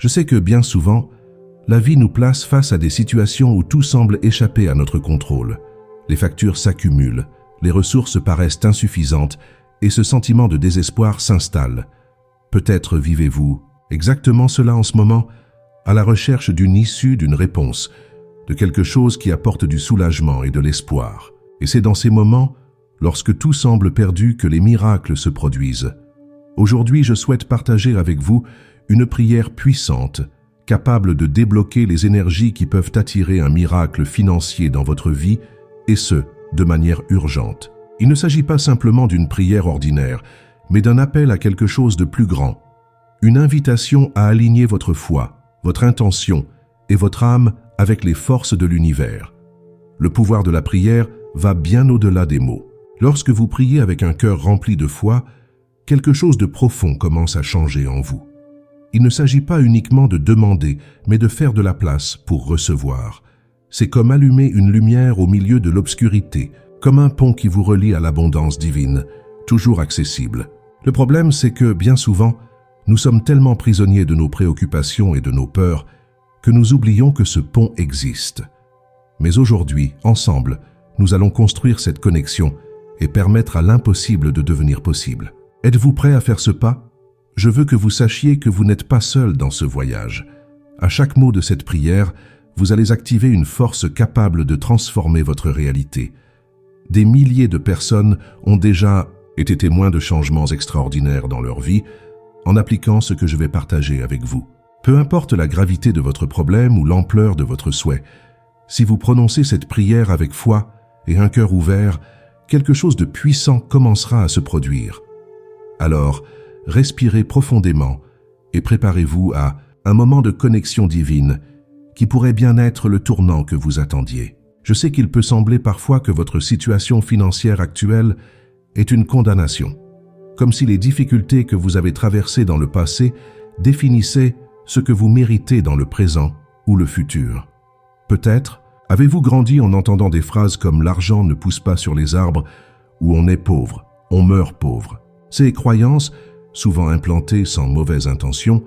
Je sais que bien souvent, la vie nous place face à des situations où tout semble échapper à notre contrôle. Les factures s'accumulent, les ressources paraissent insuffisantes et ce sentiment de désespoir s'installe. Peut-être vivez-vous exactement cela en ce moment, à la recherche d'une issue, d'une réponse, de quelque chose qui apporte du soulagement et de l'espoir. Et c'est dans ces moments, lorsque tout semble perdu, que les miracles se produisent. Aujourd'hui, je souhaite partager avec vous une prière puissante, capable de débloquer les énergies qui peuvent attirer un miracle financier dans votre vie, et ce, de manière urgente. Il ne s'agit pas simplement d'une prière ordinaire, mais d'un appel à quelque chose de plus grand. Une invitation à aligner votre foi, votre intention et votre âme avec les forces de l'univers. Le pouvoir de la prière va bien au-delà des mots. Lorsque vous priez avec un cœur rempli de foi, quelque chose de profond commence à changer en vous. Il ne s'agit pas uniquement de demander, mais de faire de la place pour recevoir. C'est comme allumer une lumière au milieu de l'obscurité, comme un pont qui vous relie à l'abondance divine, toujours accessible. Le problème, c'est que, bien souvent, nous sommes tellement prisonniers de nos préoccupations et de nos peurs que nous oublions que ce pont existe. Mais aujourd'hui, ensemble, nous allons construire cette connexion et permettre à l'impossible de devenir possible. Êtes-vous prêt à faire ce pas? Je veux que vous sachiez que vous n'êtes pas seul dans ce voyage. À chaque mot de cette prière, vous allez activer une force capable de transformer votre réalité. Des milliers de personnes ont déjà été témoins de changements extraordinaires dans leur vie en appliquant ce que je vais partager avec vous. Peu importe la gravité de votre problème ou l'ampleur de votre souhait, si vous prononcez cette prière avec foi et un cœur ouvert, quelque chose de puissant commencera à se produire. Alors, respirez profondément et préparez-vous à un moment de connexion divine qui pourrait bien être le tournant que vous attendiez. Je sais qu'il peut sembler parfois que votre situation financière actuelle est une condamnation, comme si les difficultés que vous avez traversées dans le passé définissaient ce que vous méritez dans le présent ou le futur. Peut-être avez-vous grandi en entendant des phrases comme « l'argent ne pousse pas sur les arbres » ou « on est pauvre, on meurt pauvre ». Ces croyances, souvent implantées sans mauvaise intention,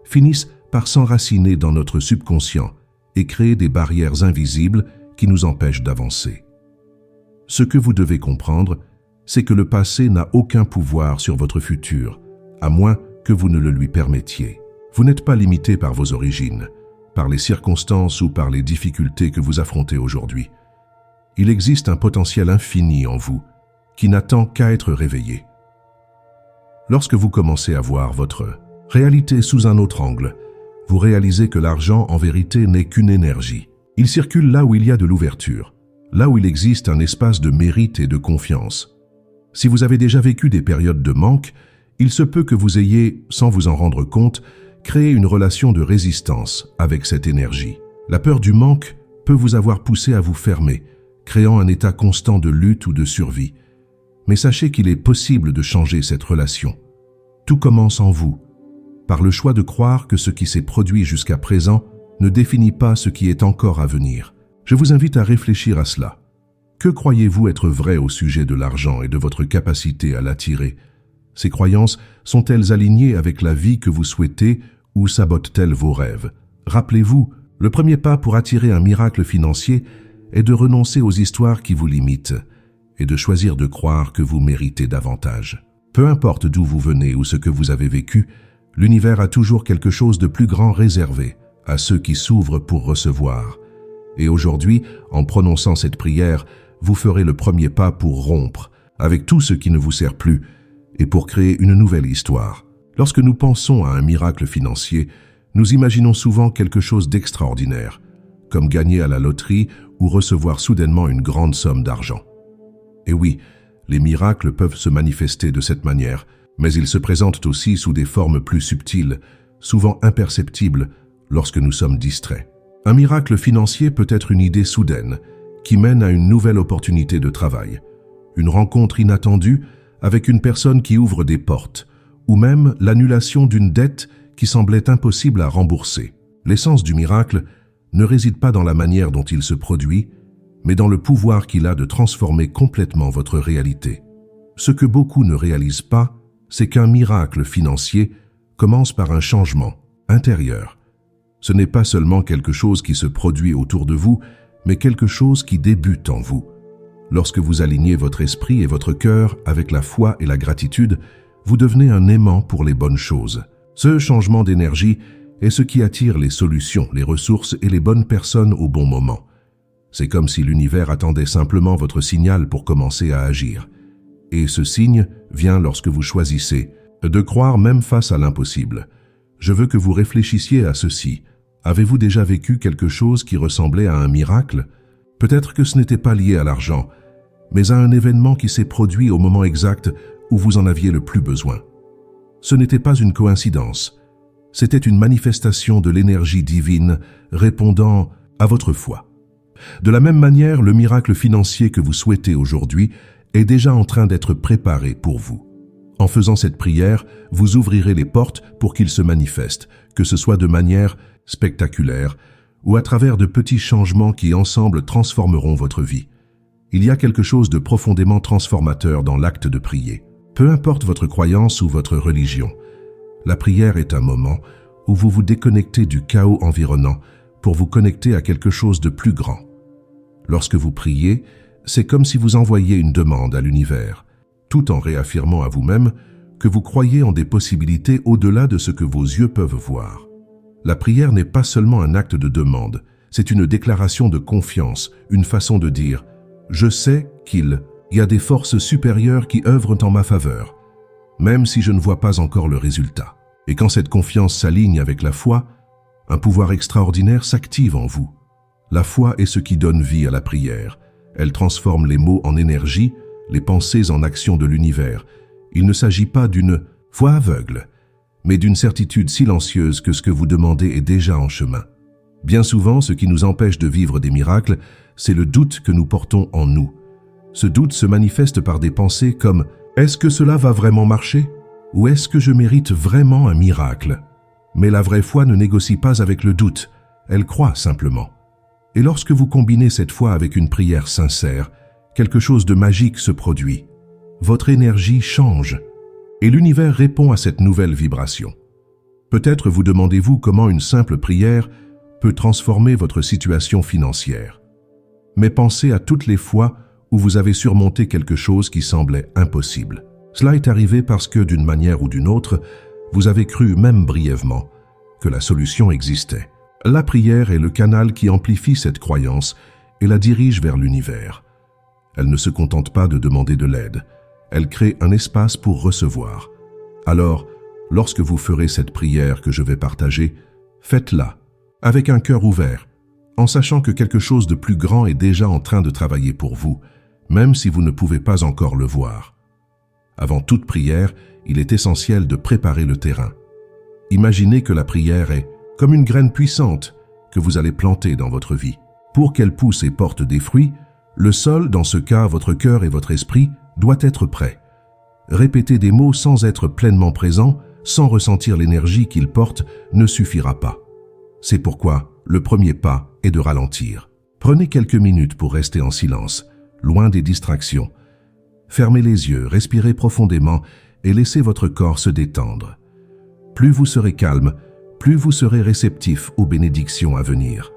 finissent par s'enraciner dans notre subconscient et créer des barrières invisibles qui nous empêchent d'avancer. Ce que vous devez comprendre, c'est que le passé n'a aucun pouvoir sur votre futur, à moins que vous ne le lui permettiez. Vous n'êtes pas limité par vos origines, par les circonstances ou par les difficultés que vous affrontez aujourd'hui. Il existe un potentiel infini en vous, qui n'attend qu'à être réveillé. Lorsque vous commencez à voir votre réalité sous un autre angle, vous réalisez que l'argent, en vérité, n'est qu'une énergie. Il circule là où il y a de l'ouverture, là où il existe un espace de mérite et de confiance. Si vous avez déjà vécu des périodes de manque, il se peut que vous ayez, sans vous en rendre compte, créé une relation de résistance avec cette énergie. La peur du manque peut vous avoir poussé à vous fermer, créant un état constant de lutte ou de survie. Mais sachez qu'il est possible de changer cette relation. Tout commence en vous, par le choix de croire que ce qui s'est produit jusqu'à présent ne définit pas ce qui est encore à venir. Je vous invite à réfléchir à cela. Que croyez-vous être vrai au sujet de l'argent et de votre capacité à l'attirer? Ces croyances sont-elles alignées avec la vie que vous souhaitez ou sabotent-elles vos rêves? Rappelez-vous, le premier pas pour attirer un miracle financier est de renoncer aux histoires qui vous limitent et de choisir de croire que vous méritez davantage. Peu importe d'où vous venez ou ce que vous avez vécu, l'univers a toujours quelque chose de plus grand réservé à ceux qui s'ouvrent pour recevoir. Et aujourd'hui, en prononçant cette prière, vous ferez le premier pas pour rompre avec tout ce qui ne vous sert plus et pour créer une nouvelle histoire. Lorsque nous pensons à un miracle financier, nous imaginons souvent quelque chose d'extraordinaire, comme gagner à la loterie ou recevoir soudainement une grande somme d'argent. Et oui, les miracles peuvent se manifester de cette manière, mais ils se présentent aussi sous des formes plus subtiles, souvent imperceptibles lorsque nous sommes distraits. Un miracle financier peut être une idée soudaine qui mène à une nouvelle opportunité de travail, une rencontre inattendue avec une personne qui ouvre des portes, ou même l'annulation d'une dette qui semblait impossible à rembourser. L'essence du miracle ne réside pas dans la manière dont il se produit, mais dans le pouvoir qu'il a de transformer complètement votre réalité. Ce que beaucoup ne réalisent pas, c'est qu'un miracle financier commence par un changement, intérieure. Ce n'est pas seulement quelque chose qui se produit autour de vous, mais quelque chose qui débute en vous. Lorsque vous alignez votre esprit et votre cœur avec la foi et la gratitude, vous devenez un aimant pour les bonnes choses. Ce changement d'énergie est ce qui attire les solutions, les ressources et les bonnes personnes au bon moment. C'est comme si l'univers attendait simplement votre signal pour commencer à agir. Et ce signe vient lorsque vous choisissez de croire même face à l'impossible. Je veux que vous réfléchissiez à ceci. Avez-vous déjà vécu quelque chose qui ressemblait à un miracle? Peut-être que ce n'était pas lié à l'argent, mais à un événement qui s'est produit au moment exact où vous en aviez le plus besoin. Ce n'était pas une coïncidence. C'était une manifestation de l'énergie divine répondant à votre foi. De la même manière, le miracle financier que vous souhaitez aujourd'hui est déjà en train d'être préparé pour vous. En faisant cette prière, vous ouvrirez les portes pour qu'il se manifeste, que ce soit de manière spectaculaire ou à travers de petits changements qui ensemble transformeront votre vie. Il y a quelque chose de profondément transformateur dans l'acte de prier. Peu importe votre croyance ou votre religion, la prière est un moment où vous vous déconnectez du chaos environnant pour vous connecter à quelque chose de plus grand. Lorsque vous priez, c'est comme si vous envoyiez une demande à l'univers, tout en réaffirmant à vous-même que vous croyez en des possibilités au-delà de ce que vos yeux peuvent voir. La prière n'est pas seulement un acte de demande, c'est une déclaration de confiance, une façon de dire « Je sais qu'il y a des forces supérieures qui œuvrent en ma faveur, même si je ne vois pas encore le résultat. » Et quand cette confiance s'aligne avec la foi, un pouvoir extraordinaire s'active en vous. La foi est ce qui donne vie à la prière. Elle transforme les mots en énergie, les pensées en action de l'univers. Il ne s'agit pas d'une foi aveugle, mais d'une certitude silencieuse que ce que vous demandez est déjà en chemin. Bien souvent, ce qui nous empêche de vivre des miracles, c'est le doute que nous portons en nous. Ce doute se manifeste par des pensées comme « Est-ce que cela va vraiment marcher ? Ou est-ce que je mérite vraiment un miracle ?» Mais la vraie foi ne négocie pas avec le doute, elle croit simplement. Et lorsque vous combinez cette foi avec une prière sincère, quelque chose de magique se produit. Votre énergie change, et l'univers répond à cette nouvelle vibration. Peut-être vous demandez-vous comment une simple prière peut transformer votre situation financière. Mais pensez à toutes les fois où vous avez surmonté quelque chose qui semblait impossible. Cela est arrivé parce que, d'une manière ou d'une autre, vous avez cru, même brièvement, que la solution existait. La prière est le canal qui amplifie cette croyance et la dirige vers l'univers. Elle ne se contente pas de demander de l'aide, elle crée un espace pour recevoir. Alors, lorsque vous ferez cette prière que je vais partager, faites-la, avec un cœur ouvert, en sachant que quelque chose de plus grand est déjà en train de travailler pour vous, même si vous ne pouvez pas encore le voir. Avant toute prière, il est essentiel de préparer le terrain. Imaginez que la prière est comme une graine puissante que vous allez planter dans votre vie. Pour qu'elle pousse et porte des fruits, le sol, dans ce cas votre cœur et votre esprit, doit être prêt. Répéter des mots sans être pleinement présent, sans ressentir l'énergie qu'ils portent, ne suffira pas. C'est pourquoi le premier pas est de ralentir. Prenez quelques minutes pour rester en silence, loin des distractions. Fermez les yeux, respirez profondément et laissez votre corps se détendre. Plus vous serez calme, plus vous serez réceptif aux bénédictions à venir.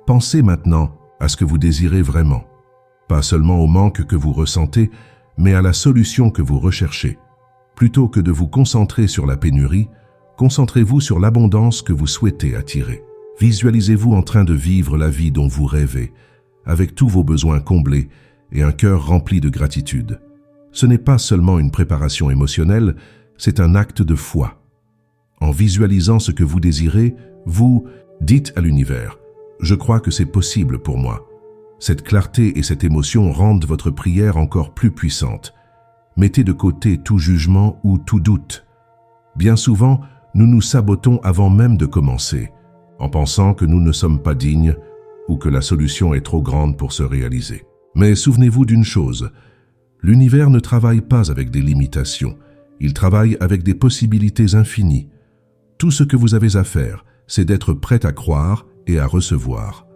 Pensez maintenant à ce que vous désirez vraiment, pas seulement au manque que vous ressentez, mais à la solution que vous recherchez. Plutôt que de vous concentrer sur la pénurie, concentrez-vous sur l'abondance que vous souhaitez attirer. Visualisez-vous en train de vivre la vie dont vous rêvez, avec tous vos besoins comblés et un cœur rempli de gratitude. Ce n'est pas seulement une préparation émotionnelle, c'est un acte de foi. En visualisant ce que vous désirez, vous dites à l'univers « Je crois que c'est possible pour moi ». Cette clarté et cette émotion rendent votre prière encore plus puissante. Mettez de côté tout jugement ou tout doute. Bien souvent, nous nous sabotons avant même de commencer, en pensant que nous ne sommes pas dignes ou que la solution est trop grande pour se réaliser. Mais souvenez-vous d'une chose, l'univers ne travaille pas avec des limitations, il travaille avec des possibilités infinies. Tout ce que vous avez à faire, c'est d'être prêt à croire et à recevoir.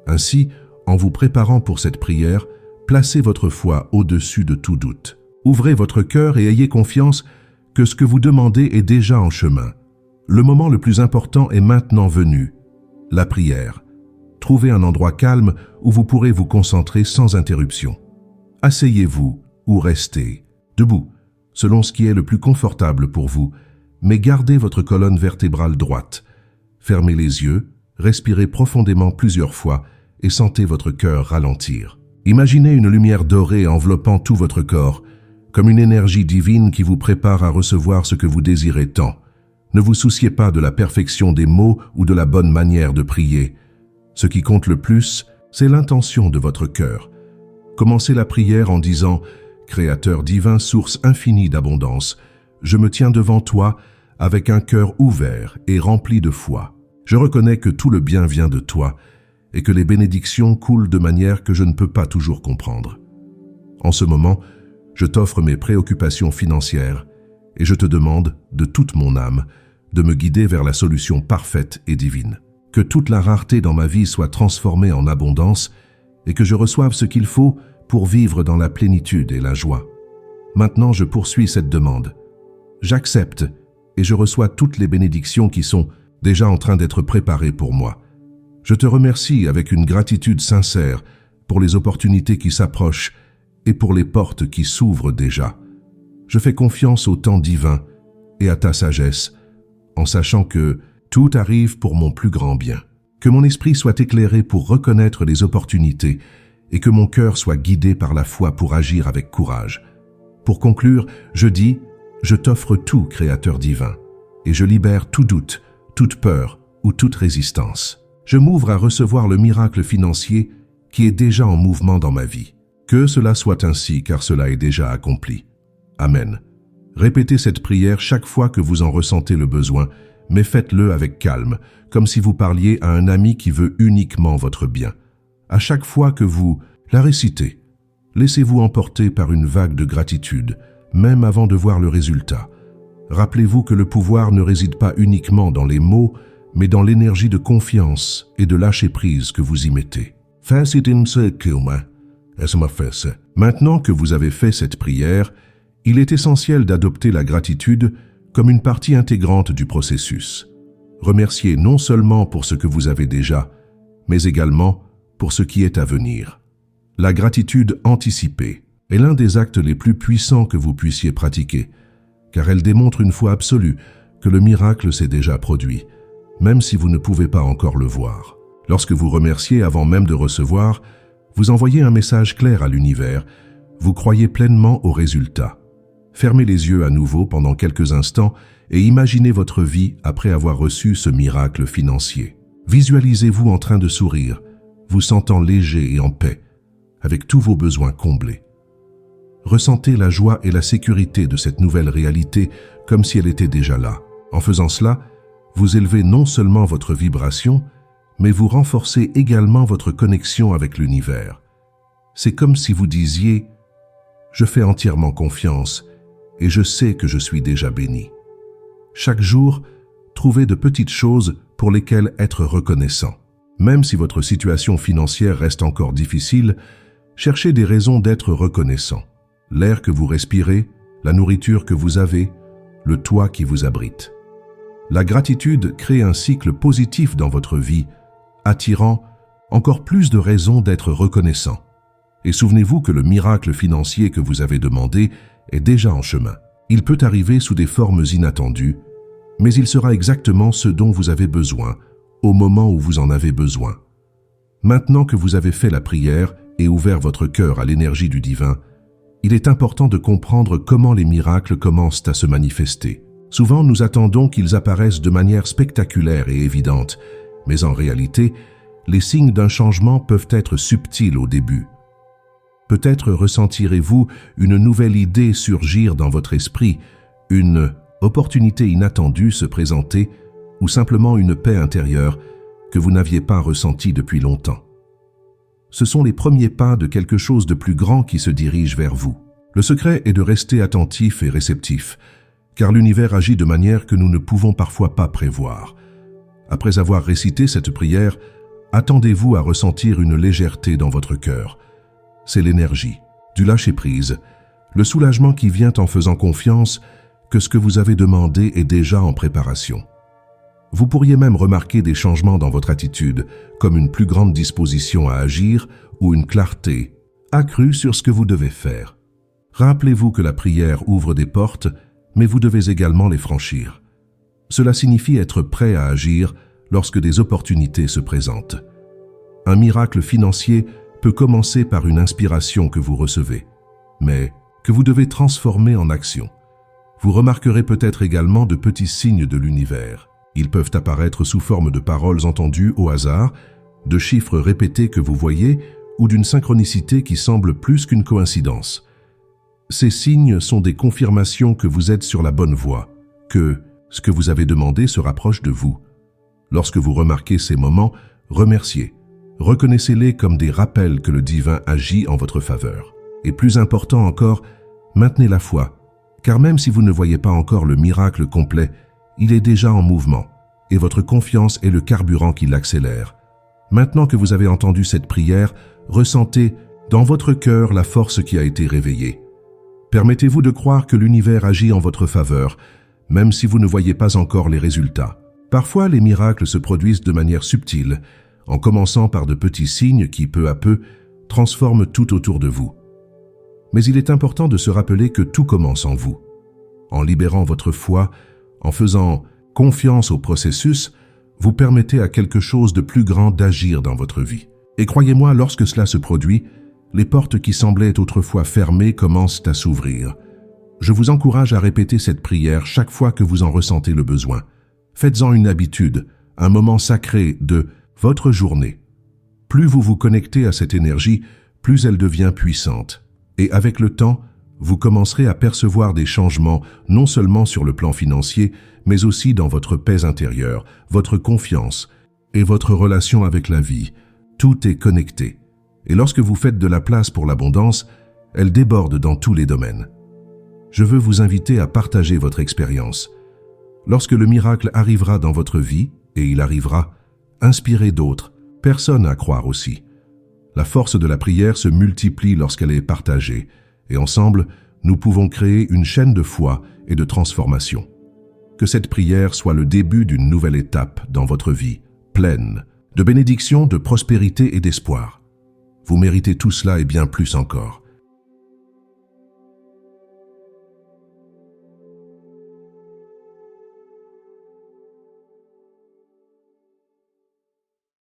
Ainsi, en vous préparant pour cette prière, placez votre foi au-dessus de tout doute. Ouvrez votre cœur et ayez confiance que ce que vous demandez est déjà en chemin. Le moment le plus important est maintenant venu, la prière. Trouvez un endroit calme où vous pourrez vous concentrer sans interruption. Asseyez-vous ou restez, debout, selon ce qui est le plus confortable pour vous, mais gardez votre colonne vertébrale droite. Fermez les yeux, respirez profondément plusieurs fois et sentez votre cœur ralentir. Imaginez une lumière dorée enveloppant tout votre corps, comme une énergie divine qui vous prépare à recevoir ce que vous désirez tant. Ne vous souciez pas de la perfection des mots ou de la bonne manière de prier. Ce qui compte le plus, c'est l'intention de votre cœur. Commencez la prière en disant « Créateur divin, source infinie d'abondance, je me tiens devant toi avec un cœur ouvert et rempli de foi. Je reconnais que tout le bien vient de toi et que les bénédictions coulent de manière que je ne peux pas toujours comprendre. En ce moment, je t'offre mes préoccupations financières et je te demande, de toute mon âme, de me guider vers la solution parfaite et divine. Que toute la rareté dans ma vie soit transformée en abondance et que je reçoive ce qu'il faut pour vivre dans la plénitude et la joie. Maintenant, je poursuis cette demande. J'accepte et je reçois toutes les bénédictions qui sont déjà en train d'être préparées pour moi. Je te remercie avec une gratitude sincère pour les opportunités qui s'approchent et pour les portes qui s'ouvrent déjà. Je fais confiance au temps divin et à ta sagesse, en sachant que tout arrive pour mon plus grand bien. Que mon esprit soit éclairé pour reconnaître les opportunités et que mon cœur soit guidé par la foi pour agir avec courage. Pour conclure, je dis, je t'offre tout, Créateur divin, et je libère tout doute, toute peur ou toute résistance. Je m'ouvre à recevoir le miracle financier qui est déjà en mouvement dans ma vie. Que cela soit ainsi, car cela est déjà accompli. Amen. Répétez cette prière chaque fois que vous en ressentez le besoin, mais faites-le avec calme, comme si vous parliez à un ami qui veut uniquement votre bien. À chaque fois que vous la récitez, laissez-vous emporter par une vague de gratitude, même avant de voir le résultat. Rappelez-vous que le pouvoir ne réside pas uniquement dans les mots, mais dans l'énergie de confiance et de lâcher-prise que vous y mettez. Maintenant que vous avez fait cette prière, il est essentiel d'adopter la gratitude comme une partie intégrante du processus. Remerciez non seulement pour ce que vous avez déjà, mais également pour ce qui est à venir. La gratitude anticipée est l'un des actes les plus puissants que vous puissiez pratiquer, car elle démontre une foi absolue que le miracle s'est déjà produit, même si vous ne pouvez pas encore le voir. Lorsque vous remerciez avant même de recevoir, vous envoyez un message clair à l'univers, vous croyez pleinement au résultat. Fermez les yeux à nouveau pendant quelques instants et imaginez votre vie après avoir reçu ce miracle financier. Visualisez-vous en train de sourire, vous sentant léger et en paix, avec tous vos besoins comblés. Ressentez la joie et la sécurité de cette nouvelle réalité comme si elle était déjà là. En faisant cela, vous élevez non seulement votre vibration, mais vous renforcez également votre connexion avec l'univers. C'est comme si vous disiez « Je fais entièrement confiance et je sais que je suis déjà béni ». Chaque jour, trouvez de petites choses pour lesquelles être reconnaissant. Même si votre situation financière reste encore difficile, cherchez des raisons d'être reconnaissant. L'air que vous respirez, la nourriture que vous avez, le toit qui vous abrite. La gratitude crée un cycle positif dans votre vie, attirant encore plus de raisons d'être reconnaissant. Et souvenez-vous que le miracle financier que vous avez demandé est déjà en chemin. Il peut arriver sous des formes inattendues, mais il sera exactement ce dont vous avez besoin, au moment où vous en avez besoin. Maintenant que vous avez fait la prière et ouvert votre cœur à l'énergie du divin, il est important de comprendre comment les miracles commencent à se manifester. Souvent, nous attendons qu'ils apparaissent de manière spectaculaire et évidente, mais en réalité, les signes d'un changement peuvent être subtils au début. Peut-être ressentirez-vous une nouvelle idée surgir dans votre esprit, une opportunité inattendue se présenter ou simplement une paix intérieure que vous n'aviez pas ressentie depuis longtemps. Ce sont les premiers pas de quelque chose de plus grand qui se dirige vers vous. Le secret est de rester attentif et réceptif, car l'univers agit de manière que nous ne pouvons parfois pas prévoir. Après avoir récité cette prière, attendez-vous à ressentir une légèreté dans votre cœur. C'est l'énergie, du lâcher-prise, le soulagement qui vient en faisant confiance que ce que vous avez demandé est déjà en préparation. Vous pourriez même remarquer des changements dans votre attitude, comme une plus grande disposition à agir ou une clarté accrue sur ce que vous devez faire. Rappelez-vous que la prière ouvre des portes, mais vous devez également les franchir. Cela signifie être prêt à agir lorsque des opportunités se présentent. Un miracle financier peut commencer par une inspiration que vous recevez, mais que vous devez transformer en action. Vous remarquerez peut-être également de petits signes de l'univers. Ils peuvent apparaître sous forme de paroles entendues au hasard, de chiffres répétés que vous voyez ou d'une synchronicité qui semble plus qu'une coïncidence. Ces signes sont des confirmations que vous êtes sur la bonne voie, que ce que vous avez demandé se rapproche de vous. Lorsque vous remarquez ces moments, remerciez. Reconnaissez-les comme des rappels que le divin agit en votre faveur. Et plus important encore, maintenez la foi, car même si vous ne voyez pas encore le miracle complet, il est déjà en mouvement, et votre confiance est le carburant qui l'accélère. Maintenant que vous avez entendu cette prière, ressentez dans votre cœur la force qui a été réveillée. Permettez-vous de croire que l'univers agit en votre faveur, même si vous ne voyez pas encore les résultats. Parfois, les miracles se produisent de manière subtile, en commençant par de petits signes qui, peu à peu, transforment tout autour de vous. Mais il est important de se rappeler que tout commence en vous. En libérant votre foi, en faisant confiance au processus, vous permettez à quelque chose de plus grand d'agir dans votre vie. Et croyez-moi, lorsque cela se produit, les portes qui semblaient autrefois fermées commencent à s'ouvrir. Je vous encourage à répéter cette prière chaque fois que vous en ressentez le besoin. Faites-en une habitude, un moment sacré de votre journée. Plus vous vous connectez à cette énergie, plus elle devient puissante. Et avec le temps, vous commencerez à percevoir des changements non seulement sur le plan financier, mais aussi dans votre paix intérieure, votre confiance et votre relation avec la vie. Tout est connecté. Et lorsque vous faites de la place pour l'abondance, elle déborde dans tous les domaines. Je veux vous inviter à partager votre expérience. Lorsque le miracle arrivera dans votre vie, et il arrivera, inspirez d'autres, personne à croire aussi. La force de la prière se multiplie lorsqu'elle est partagée, et ensemble, nous pouvons créer une chaîne de foi et de transformation. Que cette prière soit le début d'une nouvelle étape dans votre vie, pleine de bénédictions, de prospérité et d'espoir. Vous méritez tout cela et bien plus encore.